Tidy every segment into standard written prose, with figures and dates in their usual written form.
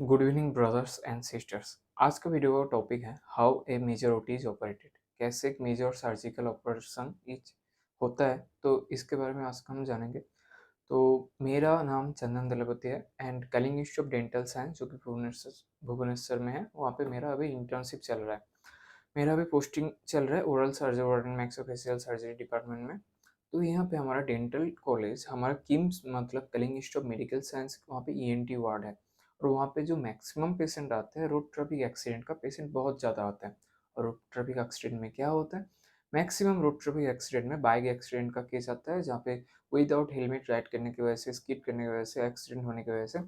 Good evening brothers and sisters. आज का video का टॉपिक है how a major OT is operated. कैसे एक मेजर सर्जिकल ऑपरेशन इज होता है, तो इसके बारे में आज हम जानेंगे। तो मेरा नाम चंदन दलपति है and Kalinga institute of dental science जो कि भुवनेश्वर भुवनेश्वर में है, वहाँ पे मेरा अभी इंटर्नशिप चल रहा है। मेरा अभी पोस्टिंग चल रहा है oral surgery and maxillofacial surgery department में। तो यहाँ पे हमारा डेंटल कॉलेज, हमारा किम्स मतलब Kalinga institute of medical science, वहाँ पे ईएनटी वार्ड है। और वहाँ पे जो मैक्सिमम पेशेंट आते हैं, रोड ट्रैफिक एक्सीडेंट का पेशेंट बहुत ज़्यादा आता है। और रोड ट्रैफिक एक्सीडेंट में क्या होता है, मैक्सिमम रोड ट्रैफिक एक्सीडेंट में बाइक एक्सीडेंट का केस आता है, जहाँ पे विदाउट हेलमेट राइड करने की वजह से, स्किड करने की वजह से, एक्सीडेंट होने की वजह से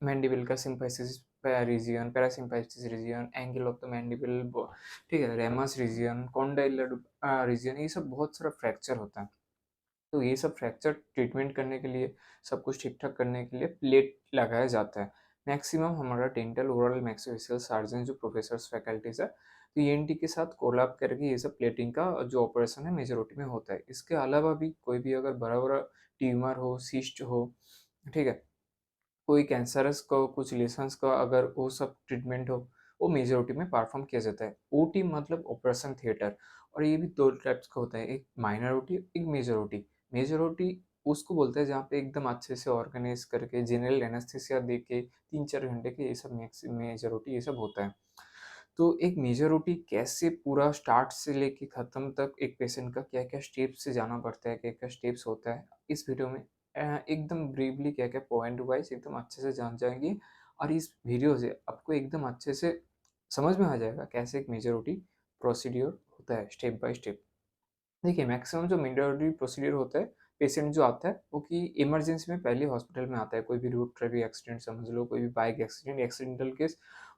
मैंडिबल का symphysis region, parasymphysis region, angle of the mandible, ठीक है, रेमस रीजियन, कॉन्डाइलर रीजियन, ये सब बहुत सारा फ्रैक्चर होता है। तो ये सब फ्रैक्चर ट्रीटमेंट करने के लिए, सब कुछ ठीक ठाक करने के लिए प्लेट लगाया जाता है। मैक्सिमम हमारा डेंटल ओरल मैक्सिलोफेशियल सर्जन जो प्रोफेसर्स फैकल्टीज है, तो ईएनटी के साथ कोलैब करके ये सब प्लेटिंग का जो ऑपरेशन है मेजोरिटी में होता है। इसके अलावा भी कोई भी अगर बड़ा बड़ा ट्यूमर हो, सिस्ट हो, ठीक है, कोई कैंसरस का कुछ लेशंस का अगर वो सब ट्रीटमेंट हो, वो मेजर ओटी में परफॉर्म किया जाता है। ओटी मतलब ऑपरेशन थिएटर। और ये भी दो टाइप्स का होता है, एक माइनर ओटी, एक मेजर ओटी। मेजर ओटी उसको बोलते हैं जहाँ पे एकदम अच्छे से ऑर्गेनाइज करके जनरल एनेस्थीसिया दे के 3-4 घंटे के ये सब मेजर ओटी ये सब होता है। तो एक मेजर ओटी कैसे पूरा स्टार्ट से लेके ख़त्म तक एक पेशेंट का क्या क्या स्टेप्स से जाना पड़ता है, क्या क्या स्टेप्स होता है, इस वीडियो में एकदम ब्रीफली क्या क्या पॉइंट वाइज एकदम अच्छे से जान जाएंगे। और इस वीडियो से आपको एकदम अच्छे से समझ में आ जाएगा कैसे एक मेजर ओटी प्रोसीड्योर होता है स्टेप बाय स्टेप। देखिए, मैक्सिमम जो मेजॉरिटी प्रोसीजर होता है, पेशेंट जो आता है वो कि इमरजेंसी में पहले हॉस्पिटल में आता है। कोई भी रोड ट्रैफिक एक्सीडेंट समझ लो, कोई भी बाइक एक्सीडेंट, एक्सीडेंटल केस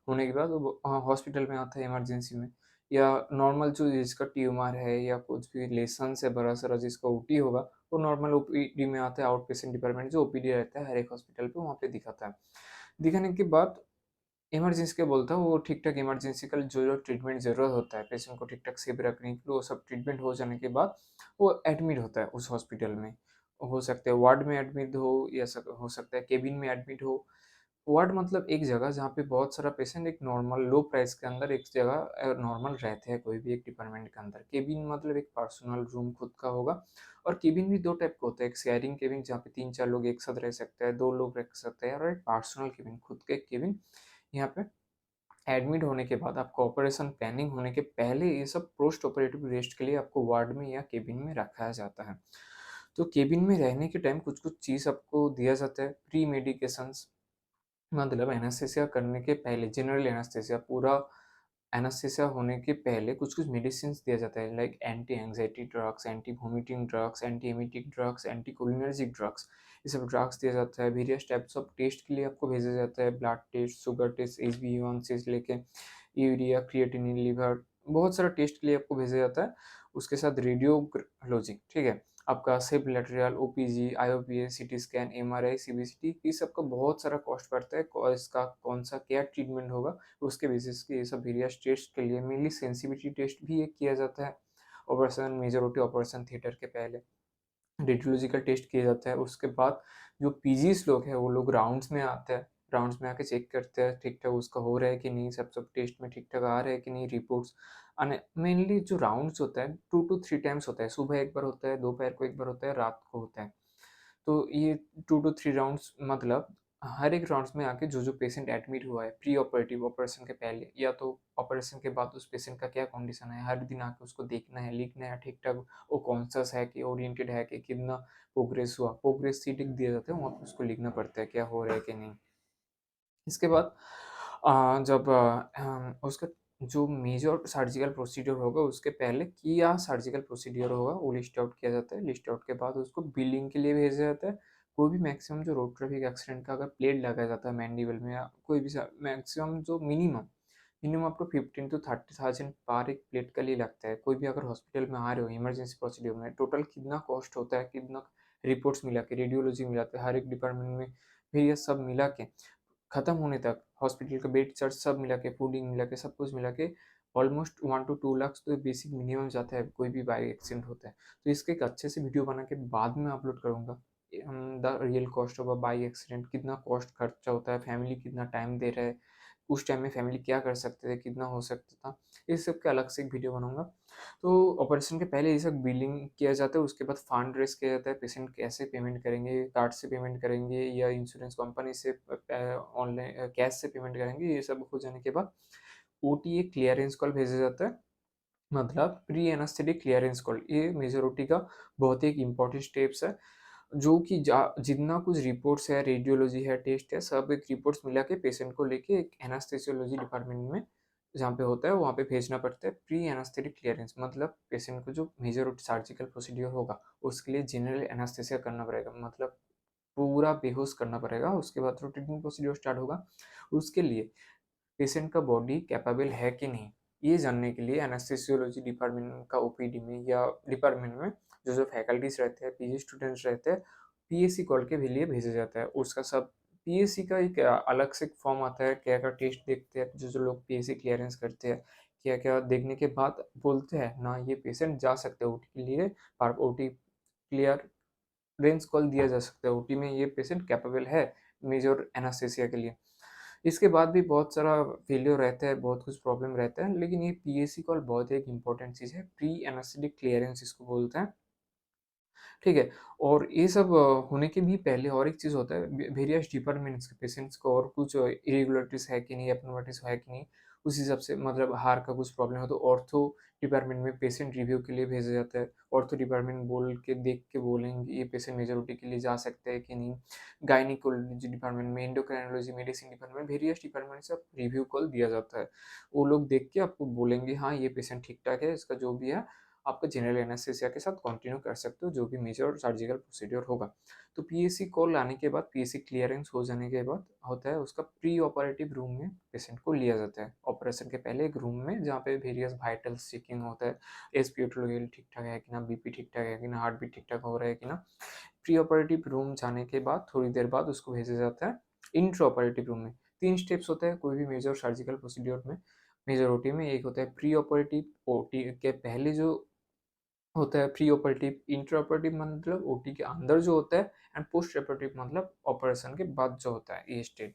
होने के बाद वो हॉस्पिटल में आता है इमरजेंसी में। या नॉर्मल जो जिसका ट्यूमर है या कुछ भी लेसन्स है बड़ा सारा जिसका ओटी होगा, वो नॉर्मल ओपीडी में आता है। आउट पेशेंट डिपार्टमेंट जो ओपीडी रहता है हर एक हॉस्पिटल पे, वहाँ पे दिखाता है। दिखाने के बाद इमरजेंसी क्या बोलता हूँ, वो ठीक-ठाक इमरजेंसी का जो ट्रीटमेंट ज़रूरत होता है, पेशेंट को ठीक-ठाक सेफ रखने के लिए, वो सब ट्रीटमेंट हो जाने के बाद वो एडमिट होता है उस हॉस्पिटल में। हो सकता है वार्ड में एडमिट हो या हो सकता है केबिन में एडमिट हो। वार्ड मतलब एक जगह जहाँ पे बहुत सारा पेशेंट एक नॉर्मल लो प्राइस के अंदर एक जगह नॉर्मल रहते हैं कोई भी एक डिपार्टमेंट के अंदर। केबिन मतलब एक पर्सनल रूम खुद का होगा। और केबिन भी 2 टाइप का होता है, एक शेयरिंग केबिन जहाँ पे 3-4 लोग एक साथ रह सकते हैं, 2 लोग रह सकते हैं, और एक पर्सनल केबिन खुद का एक केबिन। यहाँ पे एडमिट होने के बाद आपको ऑपरेशन प्लानिंग होने के पहले ये सब पोस्ट ऑपरेटिव रेस्ट के लिए आपको वार्ड में या केबिन में रखा जाता है। तो केबिन में रहने के टाइम कुछ-कुछ चीज़ आपको दिया जाता है, प्री मेडिकेशंस, मतलब एनेस्थीसिया करने के पहले, जनरल एनेस्थीसिया पूरा एनेस्थीसिया होने के पहले कुछ-कुछ मेडिसिन्स दिया जाता है, like anti anxiety drugs, anti vomiting drugs, anti emetic drugs, anti cholinergic drugs, ये सब ड्रग्स दिया जाता है। वेरियस टाइप्स ऑफ टेस्ट के लिए आपको भेजा जाता है, blood test, sugar test, HbA1c से लेके यूरिया, क्रिएटिनिन, लिवर, बहुत सारा टेस्ट के लिए आपको भेजा जाता है। उसके साथ रेडियोलॉजी, ठीक है? आपका सेप lateral, OPG, आईओपीएस, CT scan, MRI, CBCT, ये सब का बहुत सारा कॉस्ट पड़ता है। और इसका कौन-सा क्या ट्रीटमेंट होगा, उसके बेसिस पे ये सब वेरियस टेस्ट के लिए मेनली सेंसिटिविटी टेस्ट भी एक किया जाता है ऑपरेशन मेजॉरिटी ऑपरेशन थिएटर के पहले। रेडियोलॉजिकल टेस्ट किया जाता है। उसके बाद जो पीजीज़ लोग हैं, वो लोग राउंड्स में आते हैं। राउंड्स में आके चेक करते हैं ठीक-ठाक उसका हो रहा है कि नहीं, सब टेस्ट में ठीक-ठाक आ रहा है कि नहीं रिपोर्ट्स। अने मेनली जो राउंड्स होता है 2 टू 3 टाइम्स होता है। सुबह एक बार होता है, दोपहर को एक बार होता है, रात को होता है। तो ये 2 टू 3 राउंड्स मतलब हर एक राउंड्स में आके जो-जो पेशेंट एडमिट हुआ है प्री ऑपरेटिव ऑपरेशन के पहले या तो ऑपरेशन के बाद उस पेशेंट का क्या कंडीशन है, हर दिन आके उसको देखना है, लिखना है ठीक-ठाक वो कॉन्शियस है कि ओरिएंटेड है कि कितना प्रोग्रेस हुआ। प्रोग्रेस शीट एक दिया जाता है, वहाँ पे उसको लिखना पड़ता है क्या हो रहा है कि नहीं। इसके बाद जब उसका जो मेजर सर्जिकल प्रोसीजर होगा उसके पहले क्या सर्जिकल प्रोसीजर होगा वो लिस्ट आउट किया जाता है। लिस्ट आउट के बाद उसको बिलिंग के लिए भेजा जाता है। कोई भी मैक्सिमम जो रोड ट्रैफिक एक्सीडेंट का अगर प्लेट लगाया जाता है मैंडिबल में या कोई भी मैक्सिमम जो मिनिमम मिनिमम आपको 15 टू 30,000 पर एक प्लेट के लिए लगता है। कोई भी अगर हॉस्पिटल में आ रहे हो इमरजेंसी प्रोसीजर में, टोटल कितना कॉस्ट होता है, कितना रिपोर्ट्स मिला के, रेडियोलॉजी मिला के, हर एक डिपार्टमेंट में फिर ये सब मिला के खत्म होने तक हॉस्पिटल का बेड चार्ज सब मिला के, फूडिंग मिला के, सब कुछ मिला के ऑलमोस्ट 1 टू 2 लाख तो बेसिक मिनिमम जाता है कोई भी बाइक एक्सीडेंट होता है। तो इसका एक अच्छे से वीडियो बना के बाद में अपलोड करूँगा। The real cost of a bike accident, कितना कॉस्ट खर्चा होता है, फैमिली कितना टाइम दे रहा है, उस टाइम में फैमिली क्या कर सकते थे, कितना हो सकता था, इस सब के अलग से एक वीडियो बनाऊँगा। तो ऑपरेशन के पहले ये सब बिलिंग किया जाता है, उसके बाद फंड रेज़ किया जाता है, पेशेंट कैसे पेमेंट करेंगे, कार्ड से पेमेंट करेंगे या इंश्योरेंस कंपनी से ऑनलाइन कैश से पेमेंट करेंगे, ये सब हो जाने के बाद ओटी एक क्लियरेंस कॉल भेजा जाता है, मतलब प्री एनेस्थेटिक क्लियरेंस कॉल। ये मेजर ओटी का बहुत ही एक इम्पोर्टेंट स्टेप्स है, जो कि जितना कुछ रिपोर्ट्स है, रेडियोलॉजी है, टेस्ट है, सब एक रिपोर्ट्स मिला के पेशेंट को लेके एक एनास्थेसियोलॉजी डिपार्टमेंट में जहाँ पे होता है वहाँ पे भेजना पड़ता है। प्री एनास्थेटिक क्लियरेंस मतलब पेशेंट को जो मेजर सर्जिकल प्रोसीड्यूर होगा उसके लिए जनरल एनास्थेसिया करना पड़ेगा, मतलब पूरा बेहोश करना पड़ेगा, उसके बाद तो ट्रीटमेंट प्रोसीड्यूर स्टार्ट होगा। उसके लिए पेशेंट का बॉडी कैपेबल है कि नहीं, ये जानने के लिए एनेस्थेसियोलॉजी डिपार्टमेंट का ओपीडी में या डिपार्टमेंट में जो फैकल्टीज रहते हैं, पीजी स्टूडेंट्स रहते हैं, पीएससी कॉल के भी लिए भेजा जाता है। उसका सब पीएससी का एक अलग से फॉर्म आता है, क्या क्या टेस्ट देखते हैं, जो जो लोग पीएससी क्लियरेंस करते हैं, क्या क्या देखने के बाद बोलते हैं ना ये पेशेंट जा सकते हैं ओटी के लिए, और ओटी क्लियर रेंज कॉल दिया जा सकता है, ओटी में ये पेशेंट कैपेबल है मेजर एनास्थेसिया के लिए। इसके बाद भी बहुत सारा फेल्योर रहता है, बहुत कुछ प्रॉब्लम रहता है, लेकिन ये पीएससी कॉल बहुत एक इंपॉर्टेंट चीज़ है, प्री एनेस्थेटिक क्लियरेंस इसको बोलते हैं। ठीक है? और ये सब होने के भी पहले और एक चीज़ होता है, वेरियस डिपार्टमेंट्स के पेशेंट्स को और कुछ इरेगुलरिटीज़ है कि नहीं, एब्नॉर्मलिटीज़ है कि नहीं, उस हिसाब से मतलब हार्ट का कुछ प्रॉब्लम है तो ऑर्थो डिपार्टमेंट में पेशेंट रिव्यू के लिए भेजा जाता है। ऑर्थो डिपार्टमेंट बोल के देख के बोलेंगे ये पेशेंट मेजॉरिटी के लिए जा सकता है कि नहीं। गायनिकोलॉजी डिपार्टमेंट में, endocrinology, medicine department, various department से रिव्यू कॉल दिया जाता है। वो लोग देख के आपको बोलेंगे हाँ, ये पेशेंट ठीक-ठाक है, इसका जो भी है आप जनरल एनेस्थीसिया के साथ कंटिन्यू कर सकते हो, जो भी मेजर सर्जिकल प्रोसीड्यूर होगा। तो पीएससी कॉल आने के बाद, पीएससी क्लियरेंस हो जाने के बाद होता है उसका प्री ऑपरेटिव रूम में पेशेंट को लिया जाता है। ऑपरेशन के पहले एक रूम में जहाँ पे वेरियस वाइटल्स चेकिंग होता है, एसपीओ2 लेवल ठीक-ठाक है कि ना, बीपी ठीक-ठाक है कि ना, हार्ट बीट ठीक-ठाक हो रहा है कि ना। प्री ऑपरेटिव रूम जाने के बाद थोड़ी देर बाद उसको भेजा जाता है इंट्रा ऑपरेटिव रूम में। 3 स्टेप्स होते हैं कोई भी मेजर सर्जिकल प्रोसीड्यूर में, मेजर ओटी में। एक होता है प्री ऑपरेटिव, ओटी के पहले जो होता है प्री ऑपरेटिव, इंट्रा ऑपरेटिव मतलब ओटी के अंदर जो होता है, एंड पोस्ट ऑपरेटिव मतलब ऑपरेशन के बाद जो होता है, ये स्टेप।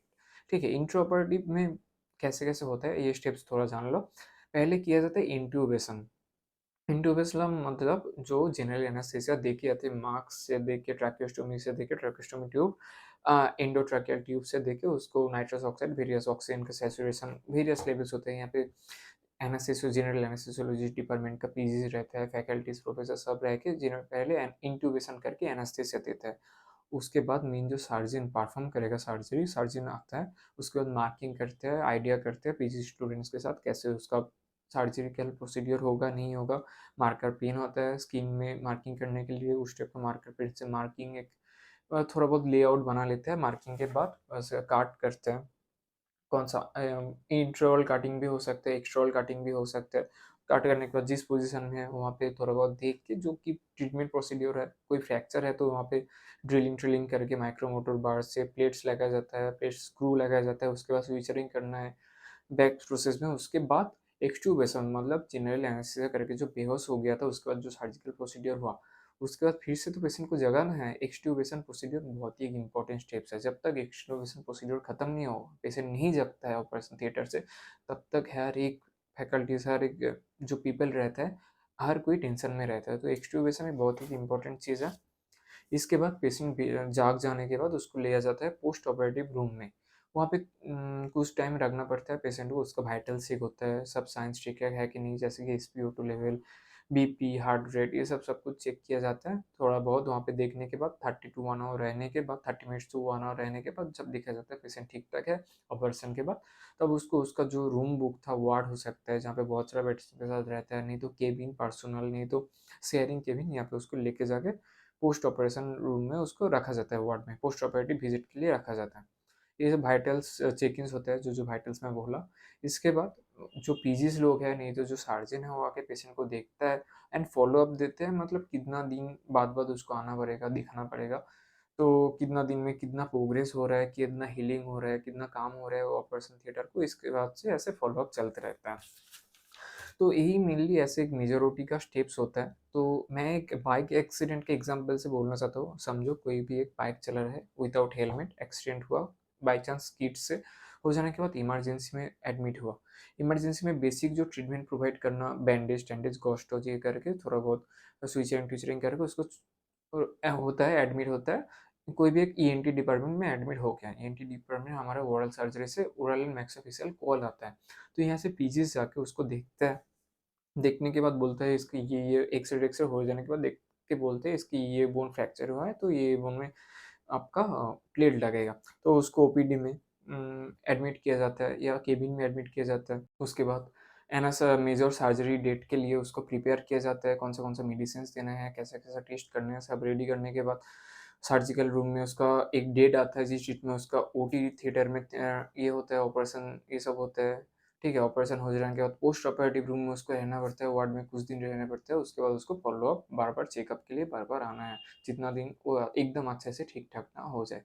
ठीक है, इंट्रा ऑपरेटिव में कैसे कैसे होता है ये स्टेप्स थोड़ा जान लो। पहले किया जाता है इंट्यूबेशन। इंट्यूबेशन मतलब जो जनरल एनेस्थीसिया दे के आते हैं, मास्क से दे के, ट्रैकियोस्टोमी से दे के, ट्रैकियोस्टोमी ट्यूब, एंडोट्रैकियल ट्यूब से दे के उसको नाइट्रस ऑक्साइड, वेरियस ऑक्सीजन का सैचुरेशन, वेरियस लेवल्स होते हैं यहाँ पे। एनेस्थीसियो जनरल एनेस्थीसियोलॉजी डिपार्टमेंट का पीजी रहता है, फैकल्टीज प्रोफेसर सब रह के जिन्हें पहले इंट्यूबेशन करके एनेस्थीसिया देता है। उसके बाद मेन जो सर्जन परफॉर्म करेगा सर्जरी, सर्जन आता है, उसके बाद मार्किंग करते हैं, आइडिया करते हैं पीजी स्टूडेंट्स के साथ कैसे उसका सर्जिकल प्रोसीड्यूर होगा नहीं होगा। मार्कर पेन होता है स्किन में मार्किंग करने के लिए, उस टाइप का मार्कर पेन से मार्किंग एक थोड़ा बहुत लेआउट बना लेते हैं। मार्किंग के बाद काट करते हैं, कौन सा इंट्रोल कटिंग भी हो सकता है, एक्सट्रोल कटिंग भी हो सकता है। कट करने के बाद जिस पोजीशन में है वहाँ पे थोड़ा बहुत देख के जो कि ट्रीटमेंट प्रोसीड्यूर है, कोई फ्रैक्चर है तो वहाँ पे ड्रिलिंग ट्रिलिंग करके माइक्रो मोटर बार से प्लेट्स लगाया जाता है, प्लेट स्क्रू लगाया जाता है, उसके बाद स्विचरिंग करना है बैक प्रोसेस में। उसके बाद एक्सट्यूबेशन मतलब जनरल एनेस्थीसिया करके जो बेहोश हो गया था उसके बाद जो सर्जिकल प्रोसीड्यूर हुआ, उसके बाद फिर से तो पेशेंट को जगाना है। एक्सट्यूबेशन प्रोसीड्यूर बहुत ही एक इंपॉर्टेंट स्टेप्स है। जब तक एक्सट्यूबेशन प्रोसीड्यूर खत्म नहीं हो, पेशेंट नहीं जगता है ऑपरेशन थिएटर से, तब तक हर एक फैकल्टीज, हर एक जो पीपल रहता है, हर कोई टेंशन में रहता है। तो एक्सट्यूबेशन एक बहुत ही इंपॉर्टेंट चीज़ है। इसके बाद पेशेंट जाग जाने के बाद उसको लिया जाता है पोस्ट ऑपरेटिव रूम में। वहाँ पे कुछ टाइम रखना पड़ता है पेशेंट को, उसका वाइटल चेक होता है, सब साइंस ठीक है कि नहीं, जैसे कि SpO2 level, BP, heart rate, ये सब सब कुछ चेक किया जाता है। थोड़ा बहुत वहाँ पे देखने के बाद 30 टू 1 आवर रहने के बाद, 30 मिनट्स टू 1 आवर रहने के बाद जब देखा जाता है पेशेंट ठीक-ठाक है ऑपरेशन के बाद, तब उसको उसका जो रूम बुक था, वार्ड हो सकता है जहाँ पे बहुत सारा पेशेंट के साथ रहता है, नहीं तो केबिन पर्सनल, नहीं तो शेयरिंग केबिन, यहाँ पे उसको लेके जाके पोस्ट ऑपरेशन रूम में उसको रखा जाता है, वार्ड में पोस्ट ऑपरेटिव विजिट के लिए रखा जाता है। ये सब वाइटल्स चेक-इन्स होते हैं, जो जो वाइटल्स मैं बोला। इसके बाद जो पीजीज़ लोग हैं, नहीं तो जो सर्जन है, वो आके पेशेंट को देखता है एंड फ़ॉलो अप देते हैं, मतलब कितना दिन बाद-बाद उसको आना पड़ेगा, दिखाना पड़ेगा। तो कितना दिन में कितना प्रोग्रेस हो रहा है, कितना हीलिंग हो रहा है, कितना काम हो रहा है वो ऑपरेशन थिएटर को, इसके बाद से ऐसे फ़ॉलो अप चलते रहता है। तो यही मेनली ऐसे एक मेजॉरिटी का स्टेप्स होता है। तो मैं एक बाइक एक्सीडेंट के एग्जांपल से बोलना चाहता हूँ। समझो कोई भी एक बाइक चला रहा है विदाउट हेलमेट, एक्सीडेंट हुआ, बाय चांस किट से हो जाने के बाद इमरजेंसी में एडमिट हुआ। इमरजेंसी में बेसिक जो ट्रीटमेंट प्रोवाइड करना, बैंडेज-टैंडेज, गॉस्ट्रोज ये करके थोड़ा बहुत स्विचरिंग-ट्विचरिंग करके उसको होता है, एडमिट होता है। कोई भी एक ईएनटी डिपार्टमेंट में एडमिट हो गया। ईएनटी डिपार्टमेंट हमारा ओरल सर्जरी से ओरल एंड मैक्सिलोफेशियल कॉल आता है। तो यहाँ से पीजीज़ जाके उसको देखता है। देखने के बाद बोलता है इसकी ये एक्स-रे हो जाने के बाद देख के बोलते हैं इसकी ये बोन फ्रैक्चर हुआ है, तो ये बोन में आपका प्लेट लगेगा। तो उसको ओपीडी में एडमिट किया जाता है या केबिन में एडमिट किया जाता है। उसके बाद मेजर सर्जरी डेट के लिए उसको प्रिपेयर किया जाता है, कौन सा मेडिसिन्स देना है, कैसा-कैसा टेस्ट करना है, सब रेडी करने के बाद सर्जिकल रूम में उसका एक डेट आता है जिस डेट में उसका ओटी थिएटर में ये होता है, ऑपरेशन ये सब होता है। ठीक है, ऑपरेशन हो जाने के बाद पोस्ट ऑपरेटिव रूम में उसको रहना पड़ता है, वार्ड में कुछ दिन रहना पड़ता है। उसके बाद उसको फ़ॉलो-अप बार-बार चेकअप के लिए बार-बार आना है, जितना दिन वो एकदम अच्छे से ठीक-ठाक ना हो जाए।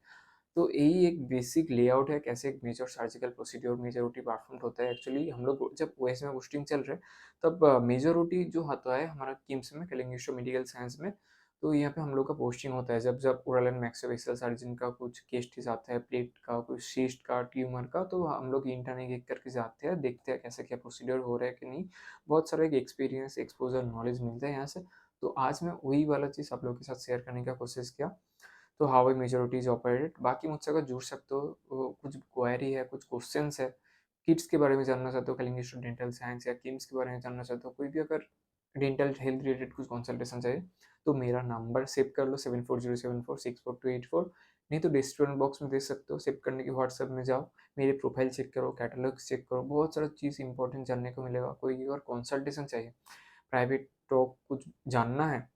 तो यही एक बेसिक लेआउट है कैसे एक major surgical procedure major OT perform होता है। एक्चुअली हम लोग जब ओएस में पोस्टिंग चल रहे हैं तब मेजर ओटी जो होता है हमारा किम्स में, Kalinga institute of medical science में, तो यहाँ पे हम लोग का पोस्टिंग होता है जब जब ओरल एंड मैक्सिलोफेशियल सर्जन का कुछ केस आता है, प्लेट का, कुछ सिस्ट का, ट्यूमर का, तो हम लोग इंटर्न एक करके जाते हैं, देखते हैं कैसे क्या प्रोसीड्योर हो रहा है कि नहीं। बहुत सारा एक एक्सपीरियंस, एक्सपोजर, नॉलेज मिलता है यहाँ से। तो आज मैं वही वाला चीज़ आप लोगों के साथ शेयर करने का कोशिश किया। तो how a majority is operated. बाकी मुझसे अगर जुड़ सकते हो, कुछ क्वेरी है, कुछ क्वेश्चंस है, किड्स के बारे में जानना चाहते हो, कलिंग इंस्टीट्यूट डेंटल साइंस या किम्स के बारे में जानना चाहते हो, कोई भी अगर डेंटल हेल्थ रिलेटेड कुछ कंसल्टेशन चाहिए, तो मेरा नंबर सेव कर लो 7407464284। नहीं तो डिस्क्रिप्शन बॉक्स में दे सकते हो। सेव करने के व्हाट्सएप में जाओ, मेरे प्रोफाइल चेक करो, कैटलॉग चेक करो, बहुत सारा चीज़ इंपॉर्टेंट जानने को मिलेगा। कोई अगर कंसल्टेशन चाहिए, प्राइवेट टॉक कुछ जानना है,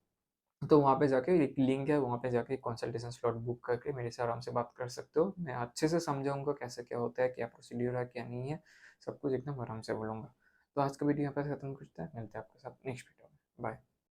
तो वहाँ पे जाके एक लिंक है, वहाँ पे जाके कंसल्टेशन स्लॉट बुक करके मेरे से आराम से बात कर सकते हो। मैं अच्छे से समझाऊँगा कैसे क्या होता है, क्या प्रोसीड्यूर है, क्या नहीं है, सब कुछ एकदम आराम से बोलूँगा। तो आज का वीडियो यहाँ पे खत्म करते हैं, मिलते हैं आपके साथ नेक्स्ट वीडियो।